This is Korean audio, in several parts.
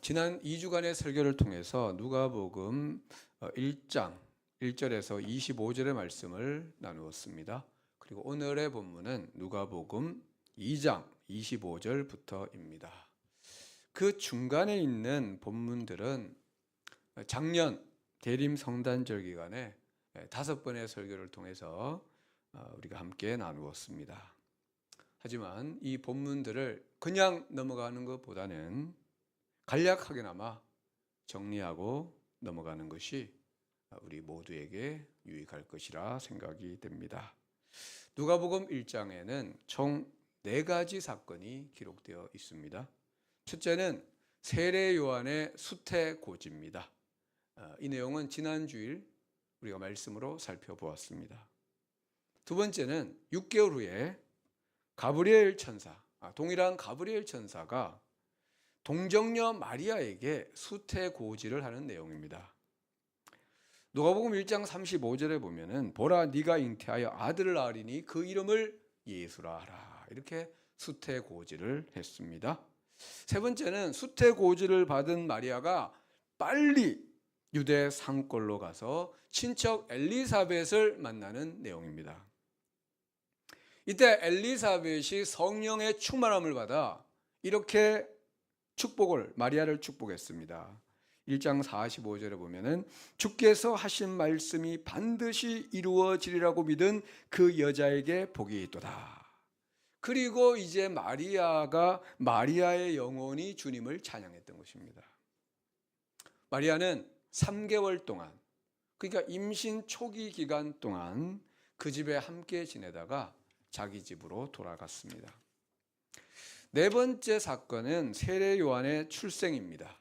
지난 2주간의 설교를 통해서 누가복음 1장 1절에서 25절의 말씀을 나누었습니다. 그리고 오늘의 본문은 누가복음 2장 25절부터입니다. 그 중간에 있는 본문들은 작년 대림 성단절 기간에 5번의 설교를 통해서 우리가 함께 나누었습니다. 하지만 이 본문들을 그냥 넘어가는 것보다는 간략하게나마 정리하고 넘어가는 것이 우리 모두에게 유익할 것이라 생각이 됩니다. 누가복음 1장에는 총 4가지 사건이 기록되어 있습니다. 첫째는 세례 요한의 수태고지입니다. 이 내용은 지난 주일 우리가 말씀으로 살펴보았습니다. 두 번째는 6개월 후에 가브리엘 천사, 동일한 가브리엘 천사가 동정녀 마리아에게 수태고지를 하는 내용입니다. 누가복음 1장 35절에 보면은 보라 네가 잉태하여 아들을 낳으리니 그 이름을 예수라 하라, 이렇게 수태고지를 했습니다. 세 번째는 수태고지를 받은 마리아가 빨리 유대 산골로 가서 친척 엘리사벳을 만나는 내용입니다. 이때 엘리사벳이 성령의 충만함을 받아 이렇게 마리아를 축복했습니다. 1장 45절에 보면은 주께서 하신 말씀이 반드시 이루어지리라고 믿은 그 여자에게 복이 있도다. 그리고 이제 마리아의 영혼이 주님을 찬양했던 것입니다. 마리아는 3개월 동안, 그러니까 임신 초기 기간 동안 그 집에 함께 지내다가 자기 집으로 돌아갔습니다. 네 번째 사건은 세례 요한의 출생입니다.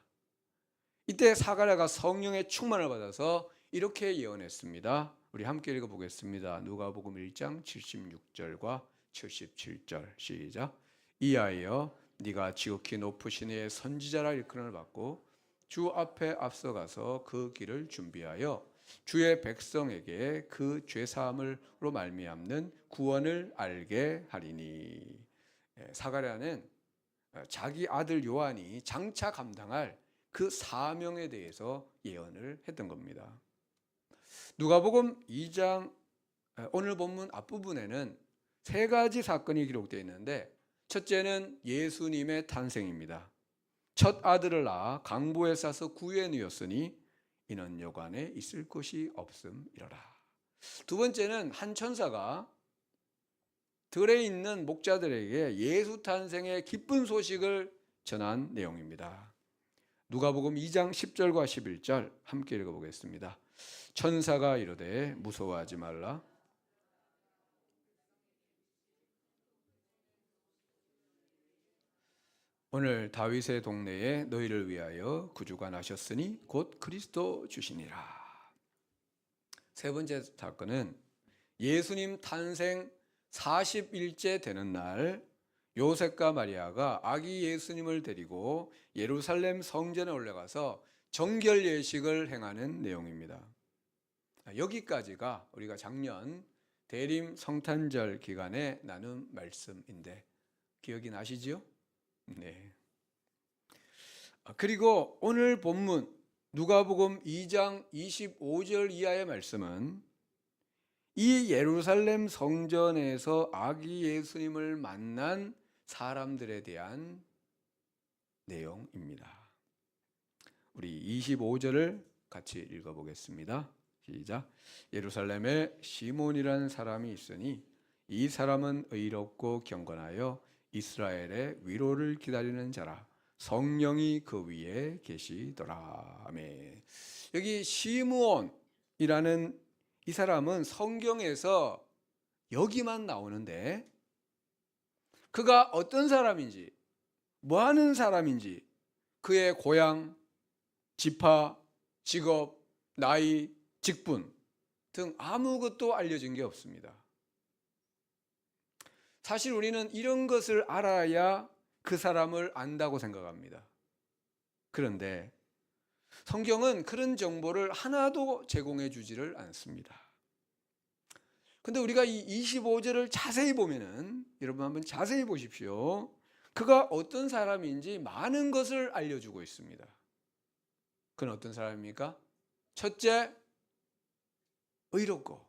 이때 사가랴가 성령의 충만을 받아서 이렇게 예언했습니다. 우리 함께 읽어보겠습니다. 누가복음 1장 76절과 77절 시작. 이하여 네가 지극히 높으신 이의 선지자라 일컬음을 받고 주 앞에 앞서가서 그 길을 준비하여 주의 백성에게 그 죄사함으로 말미암는 구원을 알게 하리니. 사가랴는 자기 아들 요한이 장차 감당할 그 사명에 대해서 예언을 했던 겁니다. 누가복음 2장 오늘 본문 앞부분에는 3가지 사건이 기록되어 있는데, 첫째는 예수님의 탄생입니다. 첫 아들을 낳아 강보에 싸서 구유에 누였으니 이는 여관에 있을 곳이 없음이로라. 두 번째는 한 천사가 들에 있는 목자들에게 예수 탄생의 기쁜 소식을 전한 내용입니다. 누가복음 2장 10절과 11절 함께 읽어보겠습니다. 천사가 이르되 무서워하지 말라. 오늘 다윗의 동네에 너희를 위하여 구주가 나셨으니 곧 그리스도 주시니라. 세 번째 사건은 예수님 탄생 40일째 되는 날 요셉과 마리아가 아기 예수님을 데리고 예루살렘 성전에 올라가서 정결 예식을 행하는 내용입니다. 여기까지가 우리가 작년 대림 성탄절 기간에 나눈 말씀인데 기억이 나시지요? 네. 그리고 오늘 본문 누가복음 2장 25절 이하의 말씀은 이 예루살렘 성전에서 아기 예수님을 만난 사람들에 대한 내용입니다. 우리 25절을 같이 읽어보겠습니다. 시작. 예루살렘에 시몬이라는 사람이 있으니 이 사람은 의롭고 경건하여 이스라엘의 위로를 기다리는 자라. 성령이 그 위에 계시더라. 아멘. 여기 시므온이라는 이 사람은 성경에서 여기만 나오는데 그가 어떤 사람인지, 뭐 하는 사람인지, 그의 고향, 지파, 직업, 나이, 직분 등 아무것도 알려진 게 없습니다. 사실 우리는 이런 것을 알아야 그 사람을 안다고 생각합니다. 그런데 성경은 그런 정보를 하나도 제공해 주지를 않습니다. 근데 우리가 이 25절을 자세히 보면은, 여러분 한번 자세히 보십시오. 그가 어떤 사람인지 많은 것을 알려주고 있습니다. 그는 어떤 사람입니까? 첫째, 의롭고,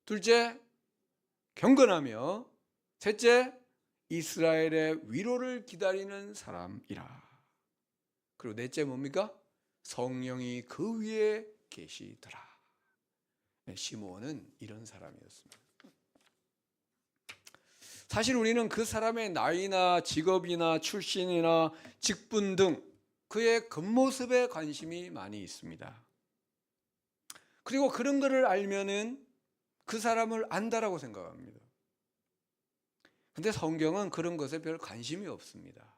둘째, 경건하며, 셋째, 이스라엘의 위로를 기다리는 사람이라. 그리고 넷째 뭡니까? 성령이 그 위에 계시더라. 시므온은 이런 사람이었습니다. 사실 우리는 그 사람의 나이나 직업이나 출신이나 직분 등 그의 겉모습에 관심이 많이 있습니다. 그리고 그런 것을 알면은 그 사람을 안다라고 생각합니다. 근데 성경은 그런 것에 별 관심이 없습니다.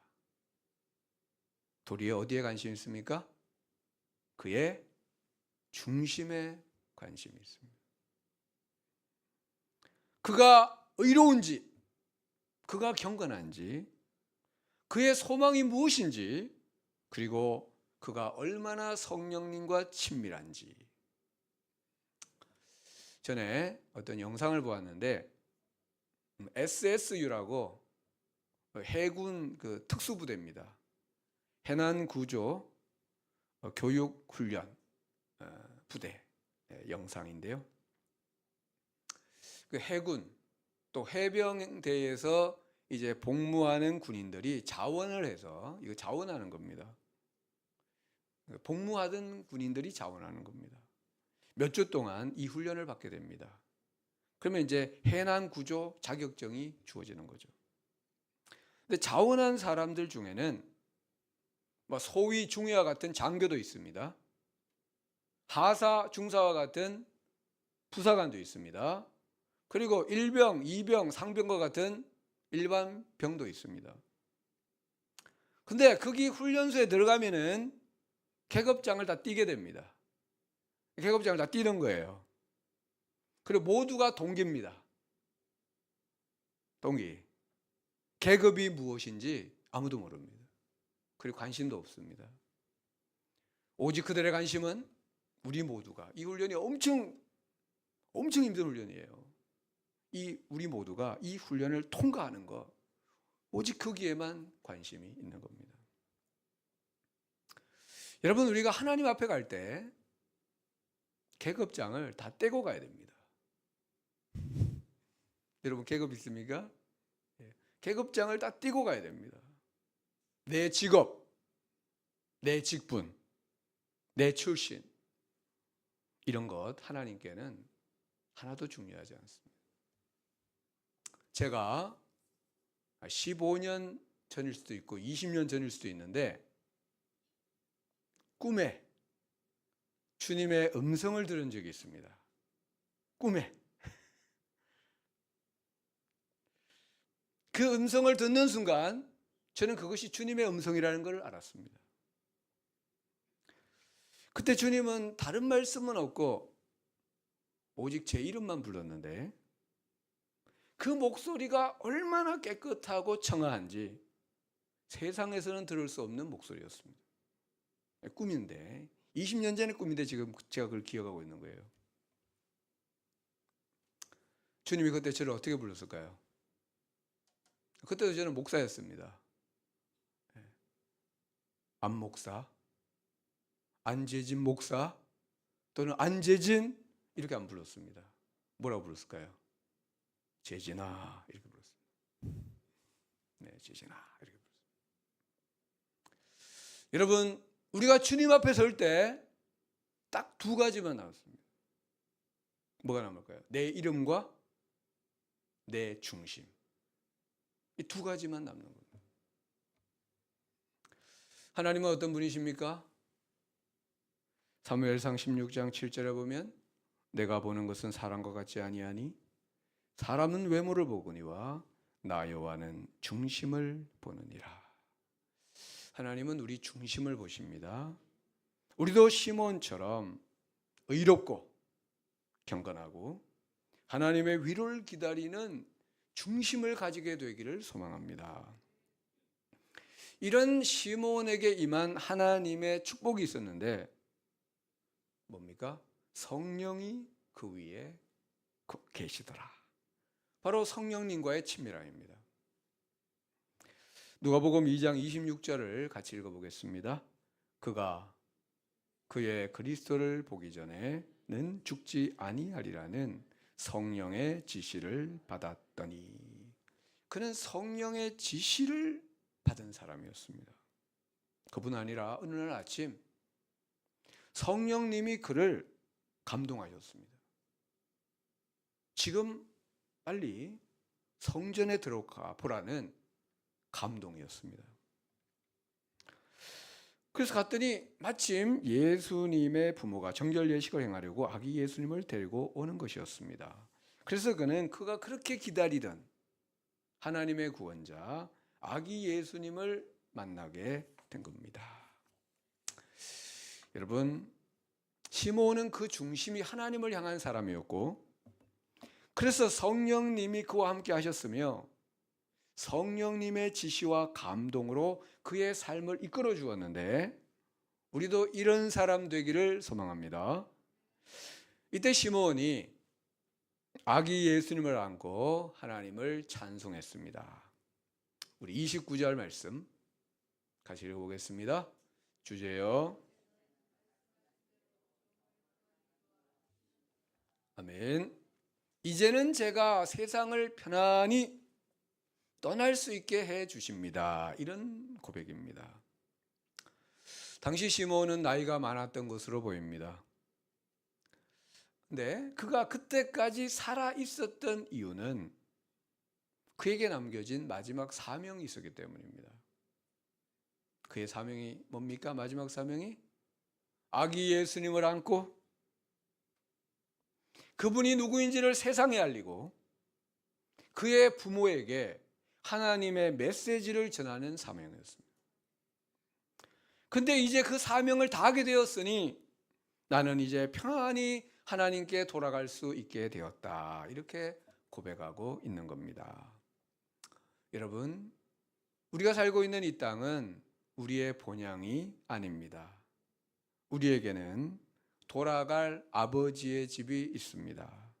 도리어 어디에 관심이 있습니까? 그의 중심에 관심이 있습니다. 그가 의로운지, 그가 경건한지, 그의 소망이 무엇인지, 그리고 그가 얼마나 성령님과 친밀한지. 전에 어떤 영상을 보았는데 SSU라고 해군 그 특수부대입니다. 해난구조 교육훈련 부대 영상인데요. 그 해군 또 해병대에서 이제 복무하는 군인들이 자원을 해서 이거 자원하는 겁니다. 복무하던 군인들이 자원하는 겁니다. 몇 주 동안 이 훈련을 받게 됩니다. 그러면 이제 해난구조 자격증이 주어지는 거죠. 근데 자원한 사람들 중에는 소위 중위와 같은 장교도 있습니다. 하사, 중사와 같은 부사관도 있습니다. 그리고 일병, 이병, 상병과 같은 일반 병도 있습니다. 근데 거기 훈련소에 들어가면은 계급장을 다 띄게 됩니다. 계급장을 다 띄는 거예요. 그리고 모두가 동기입니다. 동기. 계급이 무엇인지 아무도 모릅니다. 그리고 관심도 없습니다. 오직 그들의 관심은 우리 모두가, 이 훈련이 엄청 힘든 훈련이에요. 우리 모두가 이 훈련을 통과하는 것, 오직 거기에만 관심이 있는 겁니다. 여러분, 우리가 하나님 앞에 갈 때 계급장을 다 떼고 가야 됩니다. 여러분 계급 있습니까? 계급장을 다 떼고 가야 됩니다. 내 직업, 내 직분, 내 출신, 이런 것 하나님께는 하나도 중요하지 않습니다. 제가 15년 전일 수도 있고 20년 전일 수도 있는데 꿈에 주님의 음성을 들은 적이 있습니다. 꿈에. 그 음성을 듣는 순간 저는 그것이 주님의 음성이라는 걸 알았습니다. 그때 주님은 다른 말씀은 없고 오직 제 이름만 불렀는데 그 목소리가 얼마나 깨끗하고 청아한지 세상에서는 들을 수 없는 목소리였습니다. 꿈인데 20년 전의 꿈인데 지금 제가 그걸 기억하고 있는 거예요. 주님이 그때 저를 어떻게 불렀을까요? 그때도 저는 목사였습니다. 안 목사, 안재진 목사 또는 안재진 이렇게 안 불렀습니다. 뭐라고 불렀을까요? 재진아 이렇게 불렀습니다. 네, 재진아 이렇게 불렀습니다. 여러분, 우리가 주님 앞에 설 때 딱 두 가지만 나왔습니다. 뭐가 남을까요? 내 이름과 내 중심. 이 두 가지만 남는 겁니다. 하나님은 어떤 분이십니까? 사무엘상 16장 7절에 보면 내가 보는 것은 사람과 같지 아니하니 사람은 외모를 보거니와 나 여호와는 중심을 보느니라. 하나님은 우리 중심을 보십니다. 우리도 시몬처럼 의롭고 경건하고 하나님의 위로를 기다리는 중심을 가지게 되기를 소망합니다. 이런 시몬에게 임한 하나님의 축복이 있었는데 뭡니까? 성령이 그 위에 계시더라. 바로 성령님과의 친밀함입니다. 누가복음 2장 26절을 같이 읽어보겠습니다. 그가 그의 그리스도를 보기 전에는 죽지 아니하리라는 성령의 지시를 받았더니, 그는 성령의 지시를 받은 사람이었습니다. 그뿐 아니라 어느 날 아침 성령님이 그를 감동하셨습니다. 지금 빨리 성전에 들어가 보라는 감동이었습니다. 그래서 갔더니 마침 예수님의 부모가 정결 예식을 행하려고 아기 예수님을 데리고 오는 것이었습니다. 그래서 그가 그렇게 기다리던 하나님의 구원자 아기 예수님을 만나게 된 겁니다. 여러분, 시므온은 그 중심이 하나님을 향한 사람이었고, 그래서 성령님이 그와 함께 하셨으며 성령님의 지시와 감동으로 그의 삶을 이끌어 주었는데, 우리도 이런 사람 되기를 소망합니다. 이때 시므온이 아기 예수님을 안고 하나님을 찬송했습니다. 우리 29절 말씀 같이 읽어보겠습니다. 주제요, 아멘. 이제는 제가 세상을 편안히 떠날 수 있게 해 주십니다. 이런 고백입니다. 당시 시므온은 나이가 많았던 것으로 보입니다. 근데 그가 그때까지 살아 있었던 이유는 그에게 남겨진 마지막 사명이 있었기 때문입니다. 그의 사명이 뭡니까? 마지막 사명이 아기 예수님을 안고 그분이 누구인지를 세상에 알리고 그의 부모에게 하나님의 메시지를 전하는 사명이었습니다. 근데 이제 그 사명을 다하게 되었으니 나는 이제 평안히 하나님께 돌아갈 수 있게 되었다, 이렇게 고백하고 있는 겁니다. 여러분, 우리가 살고 있는 이 땅은 우리의 본향이 아닙니다. 우리에게는 돌아갈 아버지의 집이 있습니다.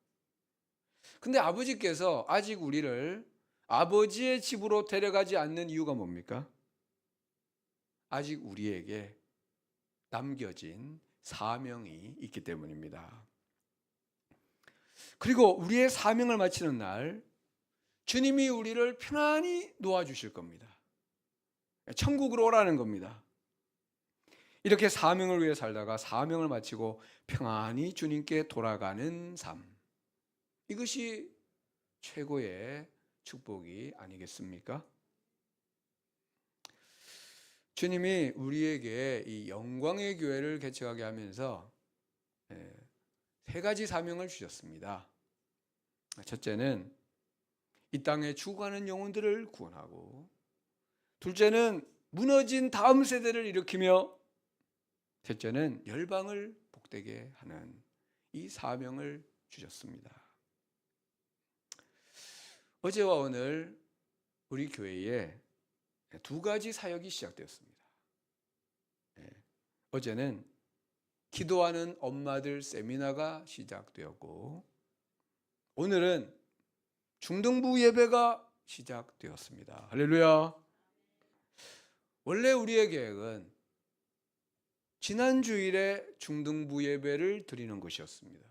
근데 아버지께서 아직 우리를 아버지의 집으로 데려가지 않는 이유가 뭡니까? 아직 우리에게 남겨진 사명이 있기 때문입니다. 그리고 우리의 사명을 마치는 날 주님이 우리를 편안히 놓아주실 겁니다. 천국으로 오라는 겁니다. 이렇게 사명을 위해 살다가 사명을 마치고 평안히 주님께 돌아가는 삶, 이것이 최고의 축복이 아니겠습니까? 주님이 우리에게 이 영광의 교회를 개척하게 하면서 세 가지 사명을 주셨습니다. 첫째는 이 땅에 죽어가는 영혼들을 구원하고, 둘째는 무너진 다음 세대를 일으키며, 셋째는 열방을 복되게 하는 이 사명을 주셨습니다. 어제와 오늘 우리 교회에 두 가지 사역이 시작되었습니다. 어제는 기도하는 엄마들 세미나가 시작되었고, 오늘은 중등부 예배가 시작되었습니다. 할렐루야. 원래 우리의 계획은 지난 주일에 중등부 예배를 드리는 것이었습니다.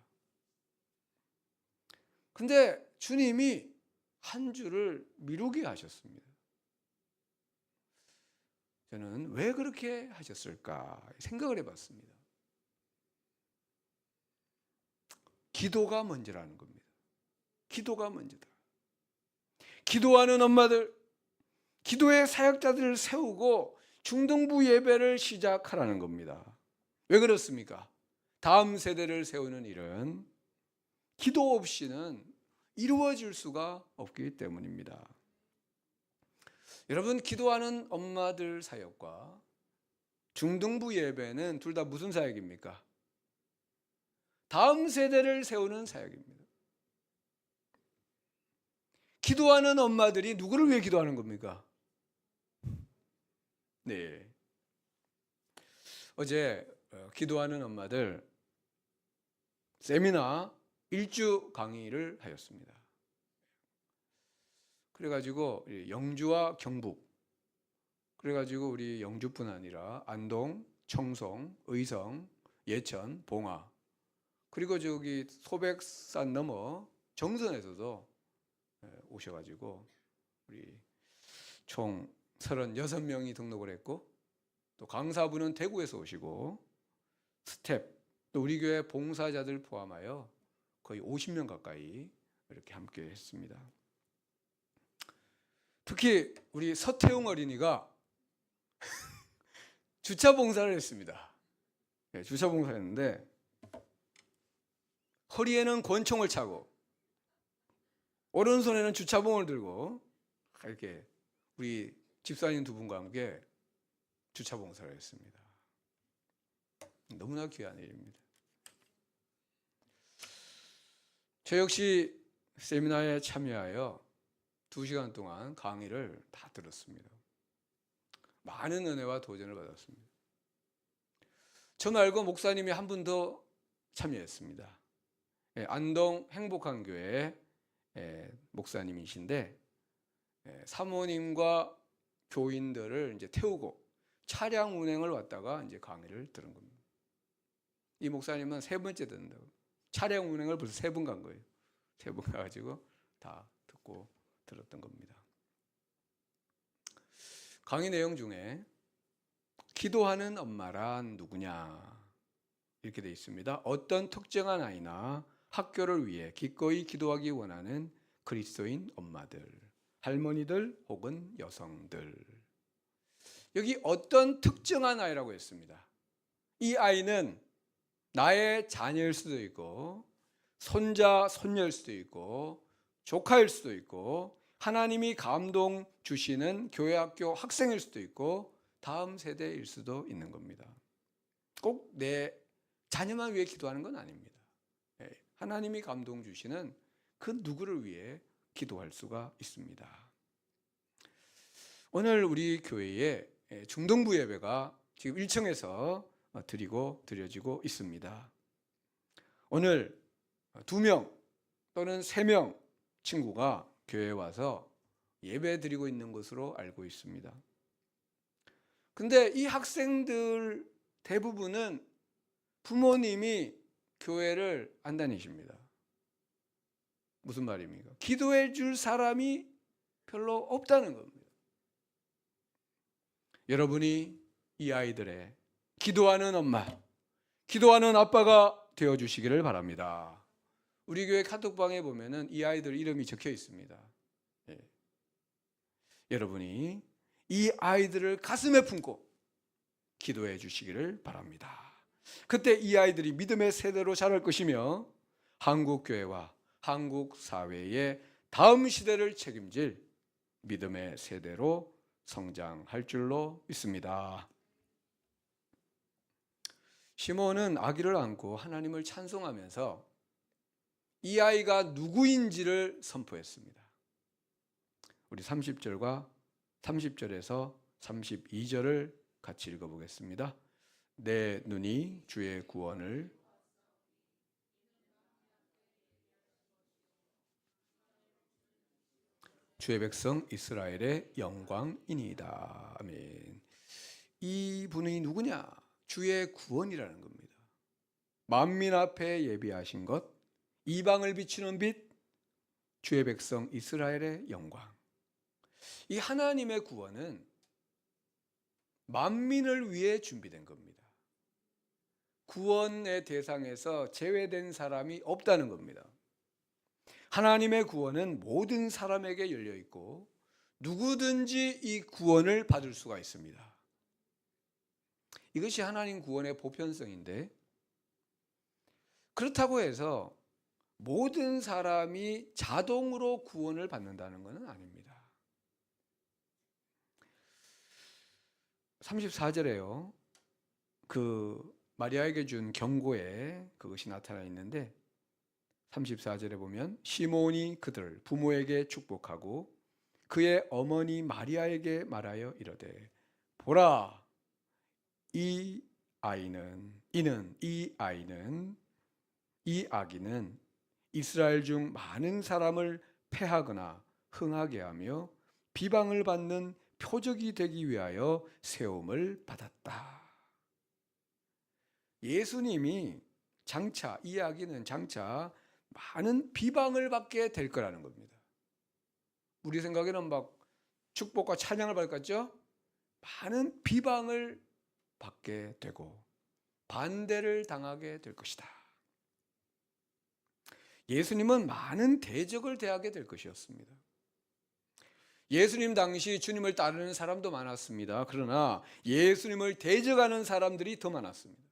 근데 주님이 한 주를 미루게 하셨습니다. 저는 왜 그렇게 하셨을까 생각을 해봤습니다. 기도가 먼저라는 겁니다. 기도가 먼저다. 기도하는 엄마들, 기도의 사역자들을 세우고 중등부 예배를 시작하라는 겁니다. 왜 그렇습니까? 다음 세대를 세우는 일은 기도 없이는 이루어질 수가 없기 때문입니다. 여러분, 기도하는 엄마들 사역과 중등부 예배는 둘 다 무슨 사역입니까? 다음 세대를 세우는 사역입니다. 기도하는 엄마들이 누구를 위해 기도하는 겁니까? 네. 어제 기도하는 엄마들 세미나 일주 강의를 하였습니다. 그래가지고 영주와 경북 그래가지고 우리 영주뿐 아니라 안동, 청송, 의성, 예천, 봉화, 그리고 저기 소백산 넘어 정선에서도 오셔가지고 우리 총 36명이 등록을 했고, 또 강사분은 대구에서 오시고, 스텝, 또 우리 교회 봉사자들 포함하여 거의 50명 가까이 이렇게 함께 했습니다. 특히 우리 서태웅 어린이가 주차 봉사를 했습니다. 네, 주차 봉사를 했는데 허리에는 권총을 차고 오른손에는 주차봉을 들고 이렇게 우리 집사님 두 분과 함께 주차 봉사를 했습니다. 너무나 귀한 일입니다. 저 역시 세미나에 참여하여 2시간 동안 강의를 다 들었습니다. 많은 은혜와 도전을 받았습니다. 저 말고 목사님이 한 분 더 참여했습니다. 안동 행복한 교회 목사님이신데, 사모님과 교인들을 이제 태우고 차량 운행을 왔다가 이제 강의를 들은 겁니다. 이 목사님은 3번째 듣는다고. 차량 운행을 벌써 3번 간 거예요. 3번 가가지고 다 듣고 들었던 겁니다. 강의 내용 중에 기도하는 엄마란 누구냐 이렇게 되어 있습니다. 어떤 특정한 아이나 학교를 위해 기꺼이 기도하기 원하는 그리스도인 엄마들, 할머니들 혹은 여성들. 여기 어떤 특정한 아이라고 했습니다. 이 아이는 나의 자녀일 수도 있고 손자, 손녀일 수도 있고 조카일 수도 있고 하나님이 감동 주시는 교회 학교 학생일 수도 있고 다음 세대일 수도 있는 겁니다. 꼭 내 자녀만 위해 기도하는 건 아닙니다. 하나님이 감동 주시는 그 누구를 위해 기도할 수가 있습니다. 오늘 우리 교회에 중등부 예배가 지금 1층에서 드려지고 있습니다. 오늘 2명 또는 3명 친구가 교회에 와서 예배 드리고 있는 것으로 알고 있습니다. 근데 이 학생들 대부분은 부모님이 교회를 안 다니십니다. 무슨 말입니까? 기도해 줄 사람이 별로 없다는 겁니다. 여러분이 이 아이들의 기도하는 엄마, 기도하는 아빠가 되어주시기를 바랍니다. 우리 교회 카톡방에 보면은 이 아이들 이름이 적혀 있습니다. 여러분이 이 아이들을 가슴에 품고 기도해 주시기를 바랍니다. 그때 이 아이들이 믿음의 세대로 자랄 것이며 한국 교회와 한국 사회의 다음 시대를 책임질 믿음의 세대로 성장할 줄로 믿습니다. 시몬은 아기를 안고 하나님을 찬송하면서 이 아이가 누구인지를 선포했습니다. 우리 30절과 30절에서 32절을 같이 읽어보겠습니다. 내 눈이 주의 구원을 주의 백성 이스라엘의 영광이니이다. 아멘. 이 분이 누구냐? 주의 구원이라는 겁니다. 만민 앞에 예비하신 것, 이방을 비추는 빛, 주의 백성 이스라엘의 영광. 이 하나님의 구원은 만민을 위해 준비된 겁니다. 구원의 대상에서 제외된 사람이 없다는 겁니다. 하나님의 구원은 모든 사람에게 열려 있고 누구든지 이 구원을 받을 수가 있습니다. 이것이 하나님 구원의 보편성인데, 그렇다고 해서 모든 사람이 자동으로 구원을 받는다는 것은 아닙니다. 34절에요. 그 마리아에게 준 경고에 그것이 나타나 있는데 34절에 보면 시몬이 그들 부모에게 축복하고 그의 어머니 마리아에게 말하여 이르되 보라 이 아기는 이스라엘 중 많은 사람을 패하거나 흥하게 하며 비방을 받는 표적이 되기 위하여 세움을 받았다. 예수님이 장차, 이 이야기는 장차 많은 비방을 받게 될 거라는 겁니다. 우리 생각에는 막 축복과 찬양을 받을 것 같죠? 많은 비방을 받게 되고 반대를 당하게 될 것이다. 예수님은 많은 대적을 대하게 될 것이었습니다. 예수님 당시 주님을 따르는 사람도 많았습니다. 그러나 예수님을 대적하는 사람들이 더 많았습니다.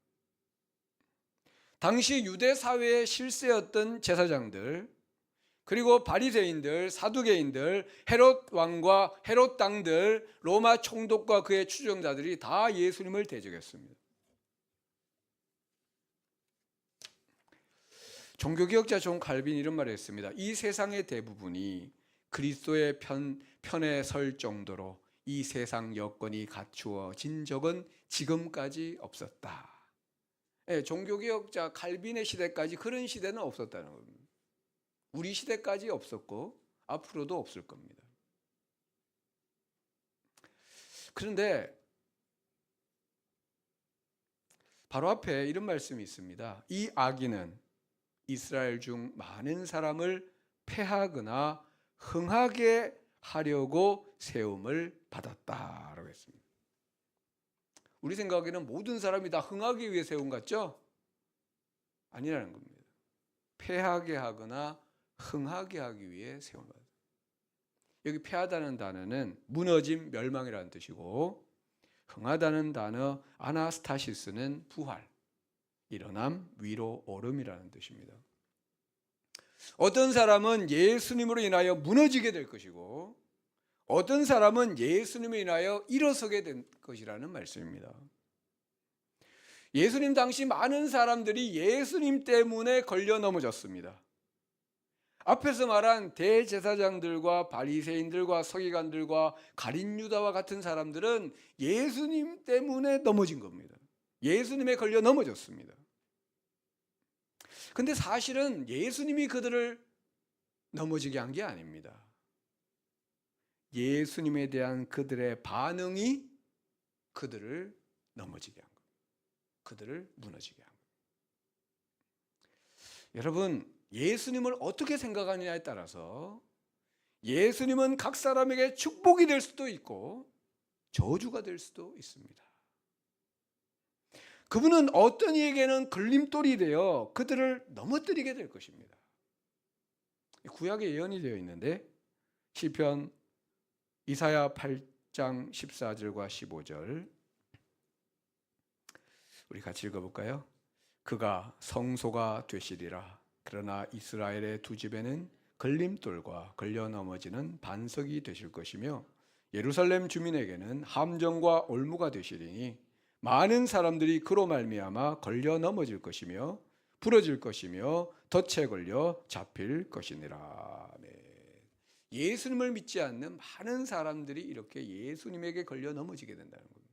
당시 유대 사회의 실세였던 제사장들, 그리고 바리새인들, 사두개인들, 헤롯 왕과 헤롯 당들, 로마 총독과 그의 추종자들이 다 예수님을 대적했습니다. 종교개혁자 존 칼빈이 이런 말을 했습니다. 이 세상의 대부분이 그리스도의 편에 설 정도로 이 세상 여건이 갖추어진 적은 지금까지 없었다. 네, 종교개혁자 칼빈의 시대까지 그런 시대는 없었다는 겁니다. 우리 시대까지 없었고 앞으로도 없을 겁니다. 그런데 바로 앞에 이런 말씀이 있습니다. 이 악인은 이스라엘 중 많은 사람을 패하거나 흥하게 하려고 세움을 받았다라고 했습니다. 우리 생각에는 모든 사람이 다 흥하기 위해 세움 같죠? 아니라는 겁니다. 패하게 하거나 흥하게 하기 위해 세움을 받았다. 여기 패하다는 단어는 무너짐, 멸망이라는 뜻이고, 흥하다는 단어 아나스타시스는 부활, 일어남, 위로, 오름이라는 뜻입니다. 어떤 사람은 예수님으로 인하여 무너지게 될 것이고 어떤 사람은 예수님으로 인하여 일어서게 될 것이라는 말씀입니다. 예수님 당시 많은 사람들이 예수님 때문에 걸려 넘어졌습니다. 앞에서 말한 대제사장들과 바리새인들과 서기관들과 가룟 유다와 같은 사람들은 예수님 때문에 넘어진 겁니다. 예수님에 걸려 넘어졌습니다. 근데 사실은 예수님이 그들을 넘어지게 한 게 아닙니다. 예수님에 대한 그들의 반응이 그들을 넘어지게 한 겁니다. 그들을 무너지게 한 겁니다. 여러분, 예수님을 어떻게 생각하느냐에 따라서 예수님은 각 사람에게 축복이 될 수도 있고 저주가 될 수도 있습니다. 그분은 어떤 이에게는 걸림돌이 되어 그들을 넘어뜨리게 될 것입니다. 구약에 예언이 되어 있는데 시편 이사야 8장 14절과 15절 우리 같이 읽어볼까요? 그가 성소가 되시리라. 그러나 이스라엘의 두 집에는 걸림돌과 걸려 넘어지는 반석이 되실 것이며 예루살렘 주민에게는 함정과 올무가 되시리니 많은 사람들이 그로 말미암아 걸려 넘어질 것이며 부러질 것이며 덫에 걸려 잡힐 것이니라. 네. 예수님을 믿지 않는 많은 사람들이 이렇게 예수님에게 걸려 넘어지게 된다는 겁니다.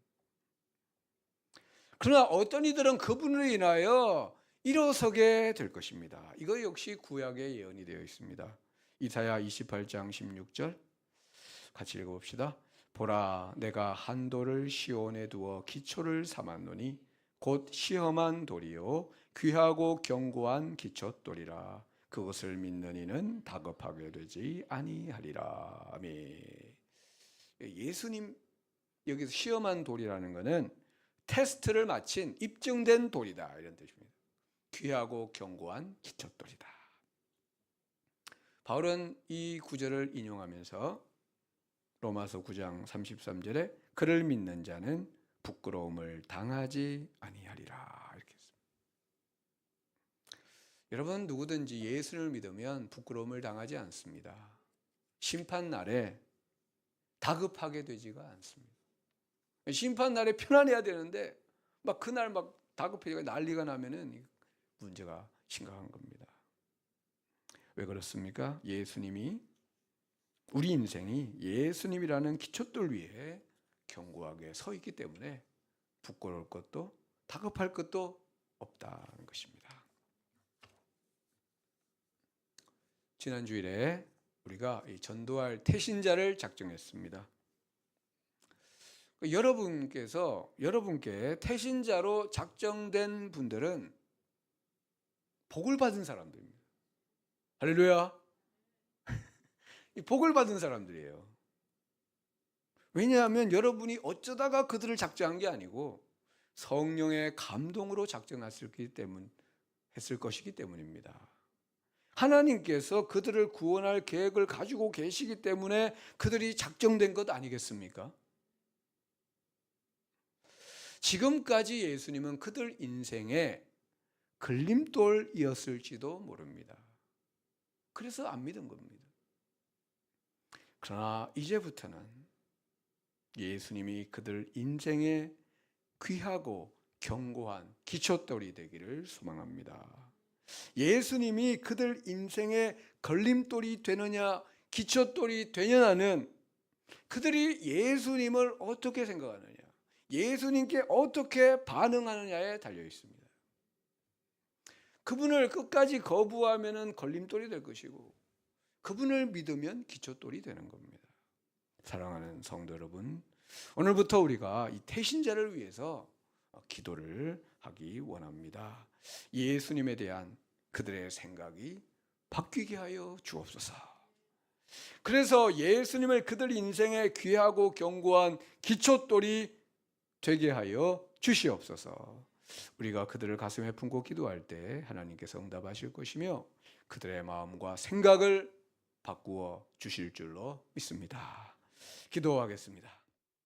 그러나 어떤 이들은 그분으로 인하여 일어서게 될 것입니다. 이거 역시 구약의 예언이 되어 있습니다. 이사야 28장 16절 같이 읽어봅시다. 보라, 내가 한 돌을 시온에 두어 기초를 삼았노니 곧 시험한 돌이요 귀하고 견고한 기초돌이라. 그것을 믿는 이는 다급하게 되지 아니하리라. 아멘. 예수님 여기서 시험한 돌이라는 것은 테스트를 마친 입증된 돌이다 이런 뜻입니다. 귀하고 견고한 기초돌이다. 바울은 이 구절을 인용하면서 로마서 9장 33절에 그를 믿는 자는 부끄러움을 당하지 아니하리라 이렇게 했습니다. 여러분, 누구든지 예수를 믿으면 부끄러움을 당하지 않습니다. 심판 날에 다급하게 되지가 않습니다. 심판 날에 편안해야 되는데 막 그날 막 다급해지고 난리가 나면은 문제가 심각한 겁니다. 왜 그렇습니까? 예수님이 우리 인생이 예수님이라는 기초돌 위에 견고하게 서 있기 때문에 부끄러울 것도 다급할 것도 없다는 것입니다. 지난 주일에 우리가 이 전도할 태신자를 작정했습니다. 여러분께 태신자로 작정된 분들은 복을 받은 사람들입니다. 할렐루야. 이 복을 받은 사람들이에요. 왜냐하면 여러분이 어쩌다가 그들을 작정한 게 아니고 성령의 감동으로 작정했을 것이기 때문입니다. 하나님께서 그들을 구원할 계획을 가지고 계시기 때문에 그들이 작정된 것 아니겠습니까? 지금까지 예수님은 그들 인생의 걸림돌이었을지도 모릅니다. 그래서 안 믿은 겁니다. 그러나 이제부터는 예수님이 그들 인생의 귀하고 견고한 기초돌이 되기를 소망합니다. 예수님이 그들 인생의 걸림돌이 되느냐 기초돌이 되느냐는 그들이 예수님을 어떻게 생각하느냐, 예수님께 어떻게 반응하느냐에 달려 있습니다. 그분을 끝까지 거부하면 걸림돌이 될 것이고 그분을 믿으면 기초돌이 되는 겁니다. 사랑하는 성도 여러분, 오늘부터 우리가 이 태신자를 위해서 기도를 하기 원합니다. 예수님에 대한 그들의 생각이 바뀌게 하여 주옵소서. 그래서 예수님을 그들 인생의 귀하고 견고한 기초돌이 되게 하여 주시옵소서. 우리가 그들을 가슴에 품고 기도할 때 하나님께서 응답하실 것이며 그들의 마음과 생각을 바꾸어 주실 줄로 믿습니다. 기도하겠습니다.